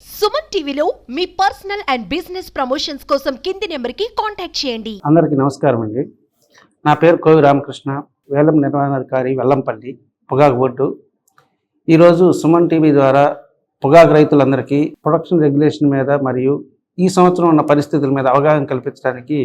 సుమన్ టీవీలో మీ personal and business promotions కోసం కింది నెంబర్కి కాంటాక్ట్ చేయండి. అందరికీ నమస్కారం అండి. నా పేరు కోవి రామకృష్ణ, వేలం నిర్వహణాధికారి, వెల్లంపల్లి, పొగాకు బోర్డు. ఈరోజు సుమన్ టీవీ ద్వారా పొగాకు రైతులందరికీ ప్రొడక్షన్ రెగ్యులేషన్ మీద మరియు ఈ సంవత్సరం ఉన్న పరిస్థితుల మీద అవగాహన కల్పించడానికి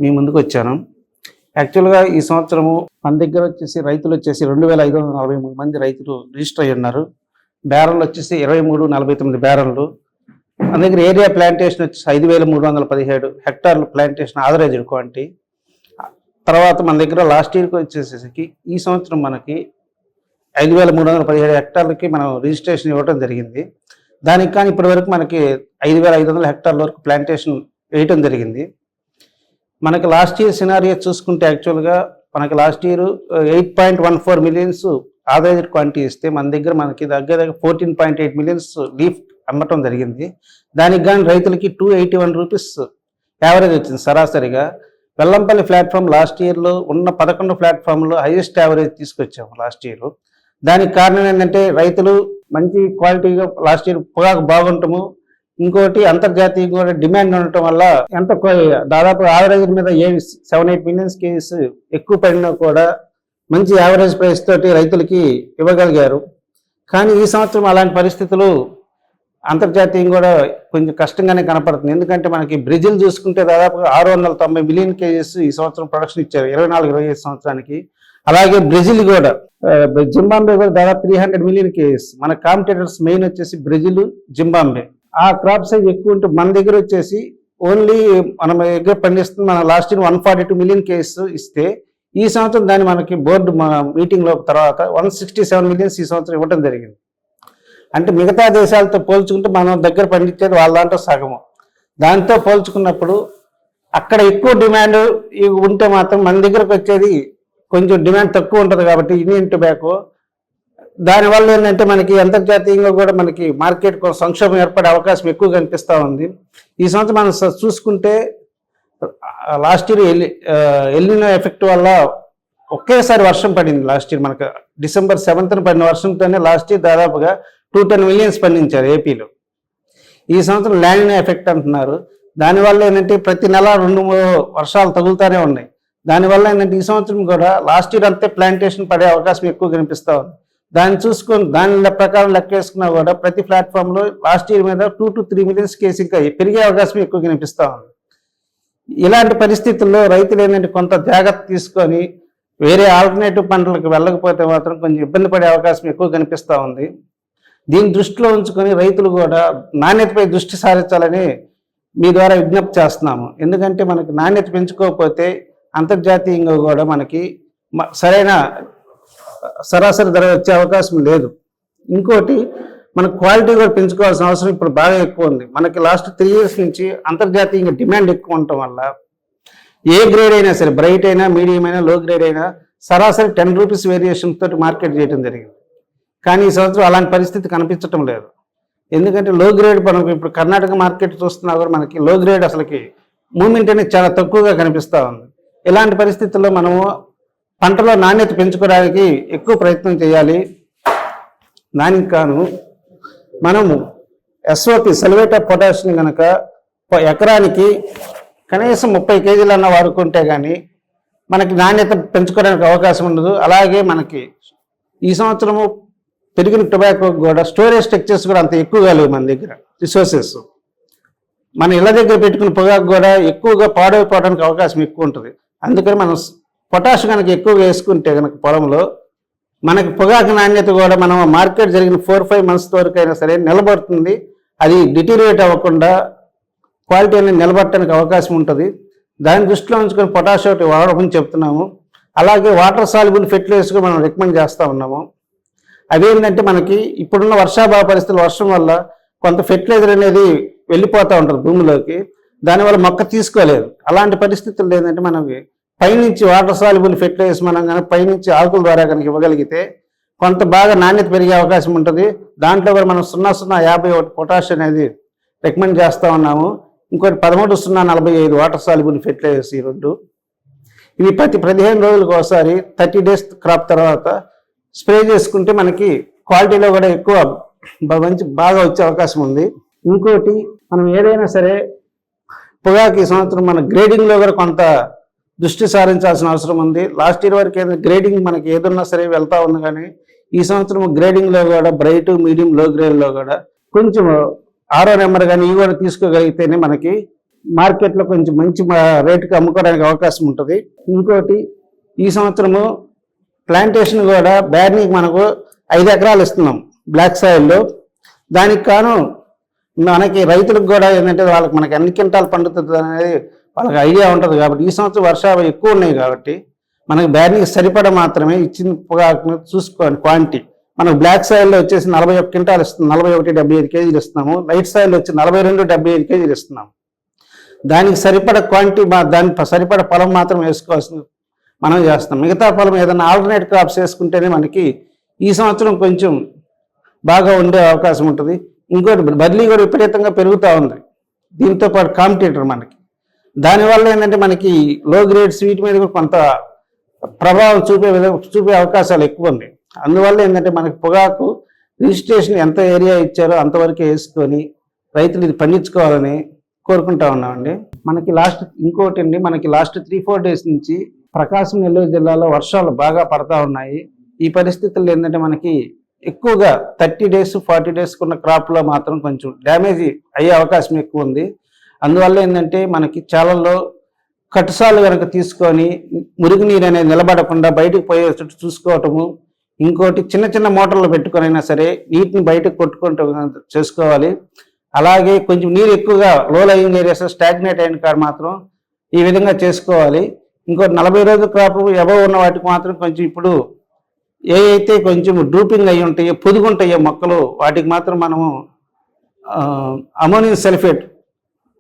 మీ ముందుకు వచ్చాను. యాక్చువల్గా ఈ సంవత్సరము మన దగ్గర రైతులు వచ్చేసి 2543 మంది రైతులు రిజిస్టర్ అయ్యి ఉన్నారు. బ్యారన్లు వచ్చేసి 2349 బ్యారన్లు. మన దగ్గర ఏరియా ప్లాంటేషన్ వచ్చేసి 5317 హెక్టార్లు ప్లాంటేషన్ ఆవరేజ్డ్ క్వాంటిటీ. తర్వాత మన దగ్గర లాస్ట్ ఇయర్కి వచ్చేసేసి ఈ సంవత్సరం మనకి 5317 హెక్టార్లకి మనం రిజిస్ట్రేషన్ ఇవ్వడం జరిగింది. దానికి కానీ ఇప్పటి వరకు మనకి 5500 హెక్టార్ల వరకు ప్లాంటేషన్ వేయటం జరిగింది. మనకి లాస్ట్ ఇయర్ సినారియో చూసుకుంటే యాక్చువల్గా మనకి last year 8.14 millions average quantity ఇస్తే మన దగ్గర మనకి దగ్గర 14.8 మిలియన్స్ లీఫ్ అమ్మటం జరిగింది. దానికి కానీ రైతులకి 281 రూపీస్ యావరేజ్ వచ్చింది సరాసరిగా. వెల్లంపల్లి ప్లాట్ఫామ్ లాస్ట్ ఇయర్లో ఉన్న 11 ప్లాట్ఫామ్లో హైయెస్ట్ యావరేజ్ తీసుకొచ్చాము లాస్ట్ ఇయర్. దానికి కారణం ఏంటంటే రైతులు మంచి క్వాలిటీగా లాస్ట్ ఇయర్ పొగాకు బాగుంటాము. ఇంకోటి అంతర్జాతీయంగా కూడా డిమాండ్ ఉండటం వల్ల ఎంత దాదాపు యావరేజ్ మీద 7-8 మిలియన్స్ కేజీస్ ఎక్కువ పడినా కూడా మంచి యావరేజ్ ప్రైస్ తోటి రైతులకి ఇవ్వగలిగారు. కానీ ఈ సంవత్సరం అలాంటి పరిస్థితులు అంతర్జాతీయంగా కూడా కొంచెం కష్టంగానే కనపడుతుంది. ఎందుకంటే మనకి బ్రెజిల్ చూసుకుంటే దాదాపు 690 మిలియన్ కేజీస్ ఈ సంవత్సరం ప్రొడక్షన్ ఇచ్చారు 24-25 సంవత్సరానికి. అలాగే బ్రెజిల్ కూడా, జింబాంబే కూడా దాదాపు 300 మిలియన్ కేజీస్. మన కాంపిటేటర్స్ మెయిన్ వచ్చేసి బ్రెజిల్, జింబాంబే. ఆ క్రాప్ సైజ్ ఎక్కువ ఉంటే మన దగ్గర వచ్చేసి ఓన్లీ మన దగ్గర పండిస్తుంది మన లాస్ట్ ఇయర్ 142 మిలియన్ కేజీస్ ఇస్తే ఈ సంవత్సరం దాన్ని మనకి బోర్డు మీటింగ్లో తర్వాత 167 మిలియన్స్ ఈ సంవత్సరం ఇవ్వడం జరిగింది. అంటే మిగతా దేశాలతో పోల్చుకుంటే మనం దగ్గర పండించేది వాళ్ళ దాంట్లో సగము. దాంతో పోల్చుకున్నప్పుడు అక్కడ ఎక్కువ డిమాండ్ ఉంటే మాత్రం మన దగ్గరకు వచ్చేది కొంచెం డిమాండ్ తక్కువ ఉంటుంది. కాబట్టి ఇండియన్ టొబాకో దానివల్ల ఏంటంటే మనకి అంతర్జాతీయంగా కూడా మనకి మార్కెట్ సంక్షోభం ఏర్పడే అవకాశం ఎక్కువ కనిపిస్తూ ఉంది. ఈ సంవత్సరం మనం చూసుకుంటే లాస్ట్ ఇయర్ ఎల్నినో ఎఫెక్ట్ వల్ల ఒకేసారి వర్షం పడింది. లాస్ట్ ఇయర్ మనకు December 7th పడిన వర్షంతోనే లాస్ట్ ఇయర్ దాదాపుగా 210 మిలియన్స్ పండించారు ఏపీలో. ఈ సంవత్సరం లానినో ఎఫెక్ట్ అంటున్నారు. దానివల్ల ఏంటంటే ప్రతి నెల 2-3 వర్షాలు తగులుతూనే ఉన్నాయి. దానివల్ల ఏంటంటే ఈ సంవత్సరం కూడా లాస్ట్ ఇయర్ అంతే ప్లాంటేషన్ పడే అవకాశం ఎక్కువ కనిపిస్తూ ఉంది. దాని ప్రకారం లెక్క వేసుకున్నా కూడా ప్రతి ప్లాట్ఫామ్లో లాస్ట్ ఇయర్ మీద 2-3 మిలియన్స్ కేసు ఇంకా పెరిగే అవకాశం ఎక్కువ కనిపిస్తూ ఉంది. ఇలాంటి పరిస్థితుల్లో రైతులు ఏంటంటే కొంత జాగ్రత్త తీసుకొని వేరే ఆల్టర్నేటివ్ పంటలకు వెళ్ళకపోతే మాత్రం కొంచెం ఇబ్బంది పడే అవకాశం ఎక్కువ కనిపిస్తూ ఉంది. దీన్ని దృష్టిలో ఉంచుకొని రైతులు కూడా నాణ్యతపై దృష్టి సారించాలని మీ ద్వారా విజ్ఞప్తి చేస్తున్నాము. ఎందుకంటే మనకి నాణ్యత పెంచుకోకపోతే అంతర్జాతీయంగా కూడా మనకి సరైన సరాసరి ధర వచ్చే అవకాశం లేదు. ఇంకోటి మనకు క్వాలిటీ కూడా పెంచుకోవాల్సిన అవసరం ఇప్పుడు బాగా ఎక్కువ ఉంది. మనకి లాస్ట్ 3 years నుంచి అంతర్జాతీయంగా డిమాండ్ ఎక్కువ ఉండటం వల్ల ఏ గ్రేడ్ అయినా సరే, బ్రైట్ అయినా, మీడియం అయినా, లో గ్రేడ్ అయినా సరాసరి 10 రూపీస్ వేరియేషన్ తోటి మార్కెట్ చేయడం జరిగింది. కానీ ఈ సంవత్సరం అలాంటి పరిస్థితి కనిపించటం లేదు. ఎందుకంటే లో గ్రేడ్ మనకు ఇప్పుడు కర్ణాటక మార్కెట్ చూస్తున్నా కూడా మనకి లో గ్రేడ్ అసలుకి మూమెంట్ అనేది చాలా తక్కువగా కనిపిస్తూ ఉంది. ఇలాంటి పరిస్థితుల్లో మనము పంటలో నాణ్యత పెంచుకోవడానికి ఎక్కువ ప్రయత్నం చేయాలి. దానికి కాను మనము SOP సల్ఫేట్ ఆఫ్ పొటాషియం కనుక ఎకరానికి కనీసం 30 కేజీలన్నా వాడుకుంటే కానీ మనకి నాణ్యత పెంచుకోవడానికి అవకాశం ఉండదు. అలాగే మనకి ఈ సంవత్సరము పెరిగిన టొబాకో కూడా స్టోరేజ్ స్ట్రక్చర్స్ కూడా అంత ఎక్కువగా లేవు మన దగ్గర. రిసోర్సెస్ మన ఇళ్ళ దగ్గర పెట్టుకున్న పొగాకు కూడా ఎక్కువగా పాడైపోవడానికి అవకాశం ఎక్కువ ఉంటుంది. అందుకని మనం పొటాష్ కనుక ఎక్కువగా వేసుకుంటే కనుక పొలంలో మనకి పొగాకు నాణ్యత కూడా మనం మార్కెట్ జరిగిన 4-5 months వరకు అయినా సరే నిలబడుతుంది. అది డిటీరియేట్ అవ్వకుండా క్వాలిటీ అనేది నిలబడటానికి అవకాశం ఉంటుంది. దాన్ని దృష్టిలో ఉంచుకొని పొటాష్ ఒకటి వాడమని చెప్తున్నాము. అలాగే వాటర్ సాల్యుబుల్ ఫెర్టిలైజర్స్గా మనం రికమెండ్ చేస్తూ ఉన్నాము. అవేంటంటే మనకి ఇప్పుడున్న వర్షాభావ పరిస్థితులు, వర్షం వల్ల కొంత ఫెర్టిలైజర్ అనేది వెళ్ళిపోతూ ఉంటుంది భూమిలోకి. దానివల్ల మొక్క తీసుకోలేదు. అలాంటి పరిస్థితుల్లో ఏంటంటే మనకి పైనుంచి వాటర్ సాల్యుబుల్ ఫెర్టిలైజర్స్ మనం కనుక పైనుంచి ఆకుల ద్వారా కనుక ఇవ్వగలిగితే కొంత బాగా నాణ్యత పెరిగే అవకాశం ఉంటుంది. దాంట్లో కూడా మనం 0.051 పొటాష్ అనేది రికమెండ్ చేస్తూ ఉన్నాము. ఇంకోటి 13.045 వాటర్ సాల్యుబుల్ ఫెర్టిలైజర్స్. ఈ రెండు ఇవి ప్రతి 15 రోజులకు ఒకసారి 30 days క్రాప్ తర్వాత స్ప్రే చేసుకుంటే మనకి క్వాలిటీలో కూడా ఎక్కువ బాగా వచ్చే అవకాశం ఉంది. ఇంకోటి మనం ఏదైనా సరే పొగాకు ఈ సంవత్సరం మన గ్రేడింగ్లో కూడా కొంత దృష్టి సారించాల్సిన అవసరం ఉంది. లాస్ట్ ఇయర్ వరకు ఏదైనా గ్రేడింగ్ మనకి ఏదన్నా సరే వెళ్తా ఉంది, కానీ ఈ సంవత్సరం గ్రేడింగ్లో కూడా బ్రైట్, మీడియం, లో గ్రేడ్లో కూడా కొంచెం 6వ నెంబర్ కానీ ఇవి కూడా తీసుకోగలిగితేనే మనకి మార్కెట్లో కొంచెం మంచి రేటుకి అమ్ముకోవడానికి అవకాశం ఉంటుంది. ఇంకోటి ఈ సంవత్సరము ప్లాంటేషన్ కూడా బ్యార్నీకి మనకు 5 ఎకరాలు ఇస్తున్నాం బ్లాక్ సాయిల్లో. దానికి కాను మనకి రైతులకు కూడా ఏంటంటే వాళ్ళకి మనకి ఎన్ని క్వింటాలు పండుతుంది అనేది వాళ్ళకి ఐడియా ఉంటుంది. కాబట్టి ఈ సంవత్సరం వర్షాలు ఎక్కువ ఉన్నాయి కాబట్టి మనకి బ్యార్నీకి సరిపడ మాత్రమే ఇచ్చిన పొగాకుని చూసుకోండి. క్వాంటిటీ మనకు బ్లాక్ సాయిల్లో వచ్చేసి 41 క్వింటాలు ఇస్తున్నాం, 41-75 కేజీలు ఇస్తున్నాము. లైట్ సాయిల్లో వచ్చి 42-75 కేజీలు ఇస్తున్నాము. దానికి సరిపడ క్వాంటిటీ దానికి సరిపడ పొలం మాత్రం వేసుకోవాల్సింది మనం చేస్తాం. మిగతా పొలం ఏదైనా ఆల్టర్నేట్ క్రాప్స్ వేసుకుంటేనే మనకి ఈ సంవత్సరం కొంచెం బాగా ఉండే అవకాశం ఉంటుంది. ఇంకోటి బదిలీ కూడా విపరీతంగా పెరుగుతూ ఉంది. దీంతో పాటు కాంపిటీటర్ మనకి దానివల్ల ఏంటంటే మనకి లో గ్రేడ్స్ వీటి మీద కూడా కొంత ప్రభావం చూపే అవకాశాలు ఎక్కువ ఉన్నాయి. అందువల్ల ఏంటంటే మనకి పొగాకు రిజిస్ట్రేషన్ ఎంత ఏరియా ఇచ్చారో అంతవరకు వేసుకొని రైతులు ఇది పండించుకోవాలని కోరుకుంటా ఉన్నామండి. మనకి లాస్ట్ 3-4 డేస్ నుంచి ప్రకాశం, నెల్లూరు జిల్లాలో వర్షాలు బాగా పడతా ఉన్నాయి. ఈ పరిస్థితుల్లో ఏంటంటే మనకి ఎక్కువగా 30 డేస్ 40 డేస్ ఉన్న క్రాప్లో మాత్రం కొంచెం డ్యామేజ్ అయ్యే అవకాశం ఎక్కువ ఉంది. అందువల్ల ఏంటంటే మనకి చాలల్లో కట్టుసాలు కనుక తీసుకొని మురుగునీరు అనేది నిలబడకుండా బయటకు పోయేటట్టు చూసుకోవటము. ఇంకోటి చిన్న చిన్న మోటార్లు పెట్టుకొనైనా సరే నీటిని బయటకు కొట్టుకుంటూ చేసుకోవాలి. అలాగే కొంచెం నీరు ఎక్కువగా లో లయింగ్ ఏరియాస్ స్టాగ్నేట్ అయిన కాడ మాత్రం ఈ విధంగా చేసుకోవాలి. ఇంకోటి 40 రోజుల క్రాప్ ఎబవ్ ఉన్న వాటికి మాత్రం కొంచెం ఇప్పుడు అయితే కొంచెం డ్రూపింగ్ అయి ఉంటాయో, పొదుగుంటాయో మొక్కలు, వాటికి మాత్రం మనము అమోనియం సల్ఫేట్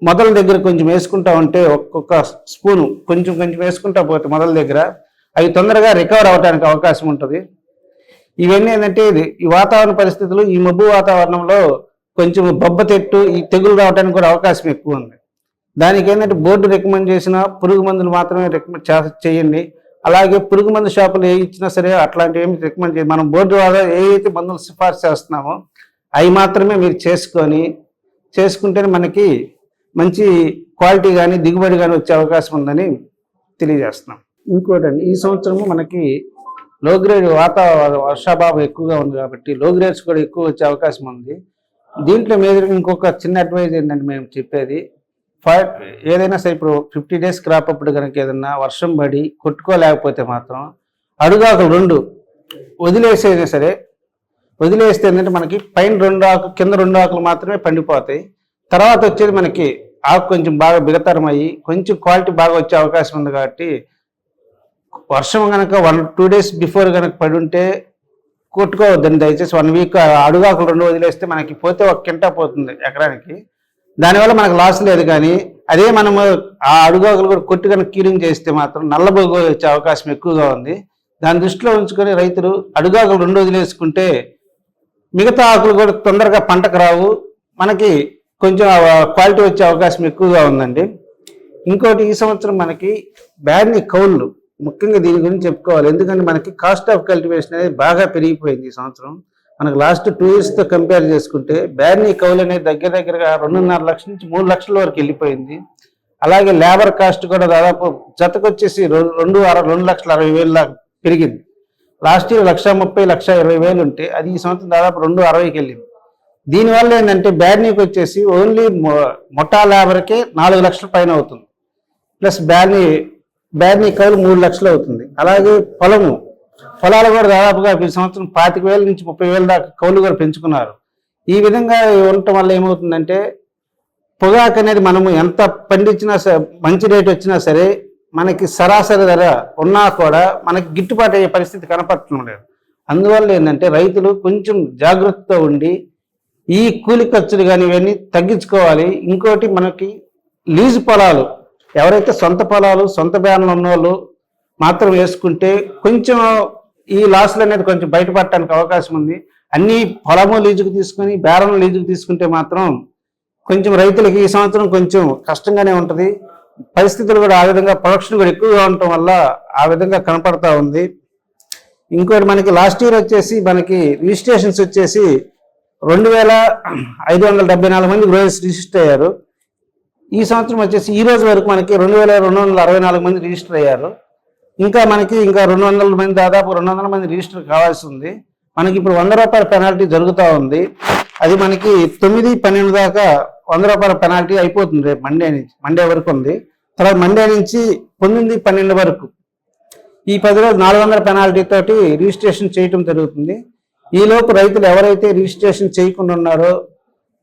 మొదల దగ్గర కొంచెం వేసుకుంటా ఉంటే ఒక్కొక్క స్పూను కొంచెం వేసుకుంటా పోతే మొదల దగ్గర అవి తొందరగా రికవర్ అవ్వడానికి అవకాశం ఉంటుంది. ఇవన్నీ ఏంటంటే ఈ వాతావరణ పరిస్థితులు, ఈ మబ్బు వాతావరణంలో కొంచెం బొబ్బతెట్టు, ఈ తెగులు రావడానికి కూడా అవకాశం ఎక్కువ ఉంది. దానికి ఏంటంటే బోర్డు రికమెండ్ చేసిన పురుగు మందులు మాత్రమే రికమెండ్ చేయండి. అలాగే పురుగు మందు షాపులు ఏ ఇచ్చినా సరే అట్లాంటివి ఏమి రికమెండ్ చేయండి. మనం బోర్డు ద్వారా ఏ అయితే మందులు సిఫార్సు చేస్తున్నామో అవి మాత్రమే మీరు చేసుకుంటేనే మనకి మంచి క్వాలిటీ కానీ దిగుబడి కానీ వచ్చే అవకాశం ఉందని తెలియజేస్తున్నాం. ఇంకోటండి, ఈ సంవత్సరము మనకి లో గ్రేడ్ వర్షాభావం ఎక్కువగా ఉంది కాబట్టి లో గ్రేడ్స్ కూడా ఎక్కువ వచ్చే అవకాశం ఉంది. దీంట్లో మీద ఇంకొక చిన్న అడ్వైజ్ ఏంటంటే మేము చెప్పేది, ఏదైనా సరే ఇప్పుడు 50 డేస్ క్రాప్ అప్పుడు కనుక ఏదన్నా వర్షం పడి కొట్టుకోలేకపోతే మాత్రం అడుగాకులు 2 వదిలేసైనా సరే, వదిలేస్తే ఏంటంటే మనకి పైన 2 ఆకులు కింద 2 ఆకులు మాత్రమే పండిపోతాయి. తర్వాత వచ్చేది మనకి ఆకు కొంచెం బాగా బిగతరం అయ్యి కొంచెం క్వాలిటీ బాగా వచ్చే అవకాశం ఉంది. కాబట్టి వర్షం కనుక 1-2 డేస్ బిఫోర్ కనుక పడి ఉంటే కొట్టుకోవద్దండి దయచేసి. 1 వీక్ అడుగాకులు 2 వదిలేస్తే మనకి పోతే 1 కింటా పోతుంది ఎకరానికి. దానివల్ల మనకు లాస్ లేదు. కానీ అదే మనము ఆ అడుగాకులు కూడా కొట్టి కనుక క్యూరింగ్ చేస్తే మాత్రం నల్లబొగ్గు వచ్చే అవకాశం ఎక్కువగా ఉంది. దాని దృష్టిలో ఉంచుకొని రైతులు అడుగాకులు 2 వదిలేసుకుంటే మిగతా ఆకులు కూడా తొందరగా పంటకు రావు, మనకి కొంచెం క్వాలిటీ వచ్చే అవకాశం ఎక్కువగా ఉందండి. ఇంకోటి, ఈ సంవత్సరం మనకి బ్యార్నీ కౌళ్ళు ముఖ్యంగా దీని గురించి చెప్పుకోవాలి. ఎందుకంటే మనకి కాస్ట్ ఆఫ్ కల్టివేషన్ అనేది బాగా పెరిగిపోయింది ఈ సంవత్సరం. మనకు లాస్ట్ 2 yearsతో కంపేర్ చేసుకుంటే బ్యార్నీ కౌలు అనేది దగ్గరగా 2.5 లక్షల నుంచి 3 లక్షల వరకు వెళ్ళిపోయింది. అలాగే లేబర్ కాస్ట్ కూడా దాదాపు జతకొచ్చేసి 2,60,000 దాకా పెరిగింది. లాస్ట్ ఇయర్ 1,30,00,000-1,20,000 ఉంటే అది ఈ సంవత్సరం దాదాపు 2,60,000కి వెళ్ళింది. దీనివల్ల ఏంటంటే బ్యార్నీకి వచ్చేసి ఓన్లీ మొట్టా లేబర్కే 4 లక్షల పైన అవుతుంది, ప్లస్ బ్యార్నీ కౌలు 3 లక్షలు అవుతుంది. అలాగే పొలాలు కూడా దాదాపుగా ఈ సంవత్సరం 25,000 నుంచి 30,000 దాకా కౌలు కూడా పెంచుకున్నారు. ఈ విధంగా ఉండటం వల్ల ఏమవుతుందంటే పొగాకు అనేది మనము ఎంత పండించినా మంచి రేట్ వచ్చినా సరే మనకి సరాసరి ధర ఉన్నా కూడా మనకి గిట్టుబాటు అయ్యే పరిస్థితి కనపడటం లేదు. అందువల్ల ఏంటంటే రైతులు కొంచెం జాగ్రత్తతో ఉండి ఈ కూలి ఖర్చులు కానీ ఇవన్నీ తగ్గించుకోవాలి. ఇంకోటి, మనకి లీజు పొలాలు ఎవరైతే సొంత పొలాలు సొంత బ్యాన్లు ఉన్నోళ్ళు మాత్రం వేసుకుంటే కొంచెం ఈ లాసులు అనేది కొంచెం బయటపడటానికి అవకాశం ఉంది. అన్ని పొలము లీజుకు తీసుకొని బేరం లీజుకు తీసుకుంటే మాత్రం కొంచెం రైతులకి ఈ సంవత్సరం కొంచెం కష్టంగానే ఉంటుంది. పరిస్థితులు కూడా ఆ విధంగా ప్రొడక్షన్ కూడా ఎక్కువగా ఉండటం వల్ల ఆ విధంగా కనపడతా ఉంది. ఇంకోటి, మనకి లాస్ట్ ఇయర్ వచ్చేసి మనకి రిజిస్ట్రేషన్స్ వచ్చేసి 2574 మంది గ్రోయర్స్ రిజిస్టర్ అయ్యారు. ఈ సంవత్సరం వచ్చేసి ఈ రోజు వరకు మనకి 2264 మంది రిజిస్టర్ అయ్యారు. ఇంకా 200 మంది, దాదాపు 200 మంది రిజిస్టర్ కావాల్సి ఉంది. మనకి ఇప్పుడు 100 రూపాయల పెనాల్టీ జరుగుతూ ఉంది. అది మనకి 9-12 దాకా 100 రూపాయల పెనాల్టీ అయిపోతుంది. రేపు మండే వరకు ఉంది. తర్వాత మండే నుంచి 9-12 వరకు ఈ 10 రోజులు 400 పెనాల్టీ తోటి రిజిస్ట్రేషన్ చేయటం జరుగుతుంది. ఈలోపు రైతులు ఎవరైతే రిజిస్ట్రేషన్ చేయకుండా ఉన్నారో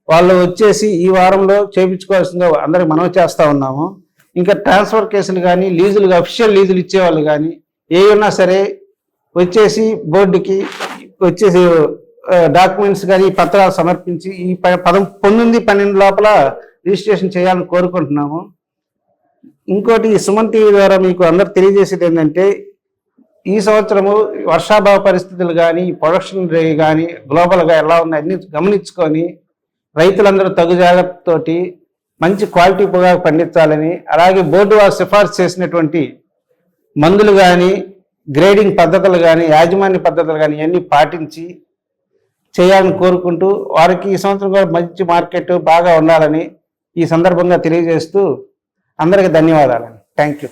వాళ్ళు వచ్చేసి ఈ వారంలో చేయించుకోవాల్సిందిగా అందరికి మనవి చేస్తూ ఉన్నాము. ఇంకా ట్రాన్స్ఫర్ కేసులు కానీ లీజులు, అఫీషియల్ లీజులు ఇచ్చేవాళ్ళు కానీ ఏ ఉన్నా సరే వచ్చేసి బోర్డుకి వచ్చేసి డాక్యుమెంట్స్ కానీ పత్రాలు సమర్పించి ఈ 19-12 లోపల రిజిస్ట్రేషన్ చేయాలని కోరుకుంటున్నాము. ఇంకోటి సుమన్ టీవీ ద్వారా మీకు అందరు తెలియజేసేది ఏంటంటే, ఈ సంవత్సరము వర్షాభావ పరిస్థితులు కానీ ప్రొడక్షన్ కానీ గ్లోబల్గా ఎలా ఉన్నాయి అన్ని గమనించుకొని రైతులందరూ తగు జాగ్రత్తతోటి మంచి క్వాలిటీ పొగాకు పండించాలని, అలాగే బోర్డు వారు సిఫార్సు చేసినటువంటి మందులు కానీ గ్రేడింగ్ పద్ధతులు కానీ యాజమాన్య పద్ధతులు కానీ ఇవన్నీ పాటించి చేయాలని కోరుకుంటూ వారికి ఈ సంవత్సరం కూడా మంచి మార్కెట్ బాగా ఉండాలని ఈ సందర్భంగా తెలియజేస్తూ అందరికీ ధన్యవాదాలు. Thank you.